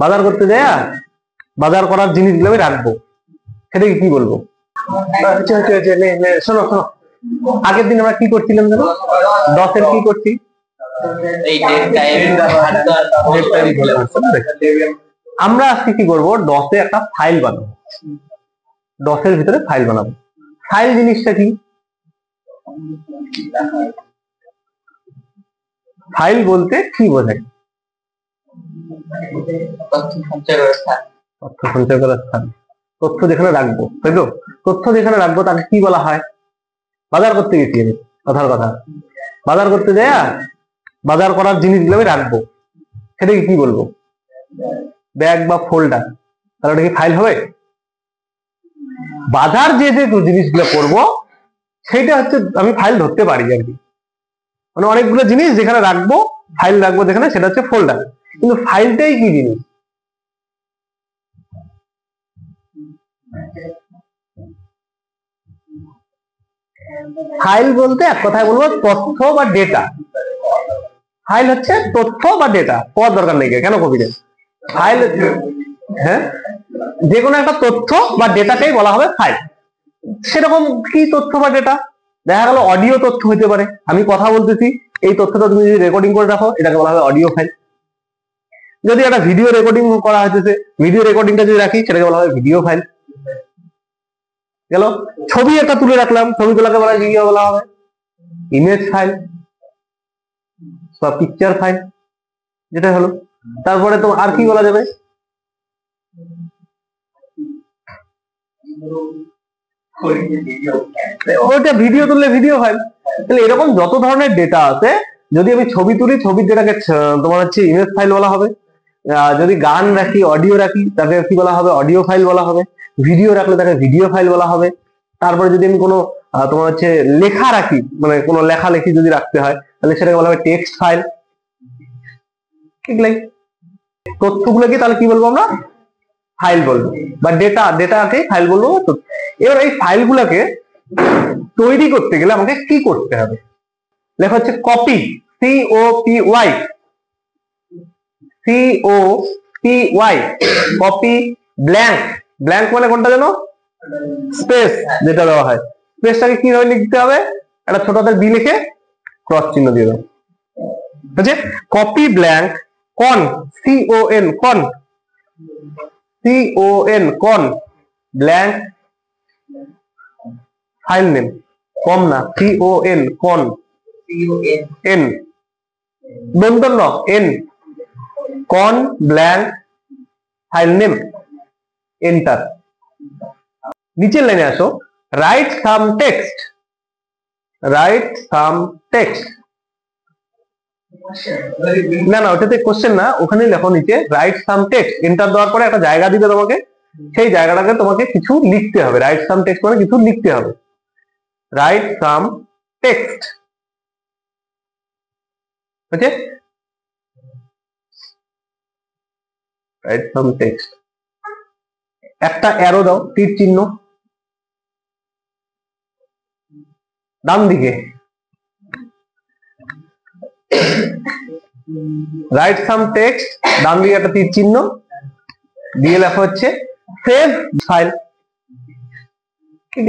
বাজার করতে যায় বাজার করার জিনিসগুলো আমি রাখবো, সেটাকে কি বলবো? শোনো শোনো, আগের দিন আমরা কি করছিলাম জানো? 10 এর কি করছি? আমরা আজকে কি করবো? 10 এ একটা ফাইল বানাবো। 10 এর ভিতরে ফাইল বানাবো। ফাইল জিনিসটা কি? ফাইল বলতে কি বোঝায়? তথ্য সঞ্চয় করার স্থান। তথ্য যেখানে রাখবো, তাই তো? তথ্য যেখানে রাখবো তাকে কি বলা হয়? বাজার করতে গেছি আমি, কথার কথা। বাজার করতে যায় বাজার করার জিনিসগুলো আমি রাখবো, সেটাকে কি বলবো? ব্যাগ বা ফোল্ডার। তাহলে ওটা কি ফাইল হবে? বাজার যে যে জিনিসগুলো করবো সেইটা হচ্ছে আমি ফাইল ধরতে পারি আর কি। মানে অনেকগুলো জিনিস যেখানে রাখবো, ফাইল রাখবো যেখানে, সেটা হচ্ছে ফোল্ডার। কিন্তু ফাইলটাই কি জিনিস? ফাইল বলতে এক কথায় বলবো তথ্য বা ডেটা। ফাইল হচ্ছে তথ্য বা ডেটা। পড়ার দরকার নেই, কেন কবি? ফাইল, হ্যাঁ, যে কোনো একটা তথ্য বা ডেটাকেই বলা হবে ফাইল। সেরকম কি তথ্য বা ডেটা? দেখা গেল অডিও তথ্য হতে পারে, আমি কথা বলতেছি, এই তথ্যটা তুমি যদি রেকর্ডিং করে রাখো, এটাকে বলা হবে অডিও ফাইল। যদি একটা ভিডিও রেকর্ডিং করা হয়েছে, ভিডিও রেকর্ডিংটা যদি রাখি, সেটাকে বলা হবে ভিডিও ফাইল। গেল। ছবি একটা তুলে রাখলাম, ছবিগুলোকে বলা হয়, কি বলা হবে? ইমেজ ফাইল বা পিকচার ফাইল, যেটা হলো। তারপরে তো আর কি বলা যাবে? ওইটা ভিডিও তুললে ভিডিও ফাইল। তাহলে এরকম যত ধরনের ডেটা আছে, যদি আমি ছবি তুলি, ছবির ডেটাকে তোমার হচ্ছে ইমেজ ফাইল বলা হবে। যদি গান রাখি, অডিও রাখি, তাকে কি বলা হবে? অডিও ফাইল বলা হবে। ভিডিও রাখলে তাকে ভিডিও ফাইল বলা হবে। তারপরে যদি আমি কোনো তোমার হচ্ছে লেখা রাখি, মানে কোনো লেখালেখি যদি রাখতে হয়, তাহলে সেটাকে বলা হবে টেক্সট ফাইল। ঠিক তথ্যগুলোকে তাহলে কি বলবো আমরা? ফাইল বলবো, বা ডেটাকে ফাইল বলবো। এবার এই ফাইলগুলোকে তৈরি করতে গেলে আমাকে কি করতে হবে? লেখা হচ্ছে copy, COPY, COPY, copy. Blank, blank মানে কোনটা জানো? স্পেস, যেটা দেওয়া হয়। স্পেসটাকে কিভাবে লিখতে হবে? একটা ছোট হাতের বি লিখে ক্রস চিহ্ন দিয়ে দাও। বুঝছে? কপি ব্ল্যাঙ্ক কন, CON, কন, CON, কন ব্ল্যাঙ্ক ফাইল নেম। কম না, CON, কন, N দন্তন্য N, কন ব্ল্যাঙ্ক ফাইল নেম। এন্টার। নিচের লাইনে আসো, right some text, right some text. না না, ওটাতে কোশ্চেন না, ওখানে লেখো নিচে রাইট সাম টেক্সট। এন্টার দেওয়ার পরে একটা জায়গা দিবে তোমাকে, সেই জায়গাটাকে তোমাকে কিছু লিখতে হবে। রাইট সাম টেক্সট মানে কিছু লিখতে হবে। Write some text, okay? Write some text. একটা অ্যারো দাও, তীর চিহ্ন ডান দিকে। রাইট সাম টেক্সট, ডান দিকে একটা তীর চিহ্ন দিয়ে লেখা হচ্ছে সেভ ফাইল। ঠিক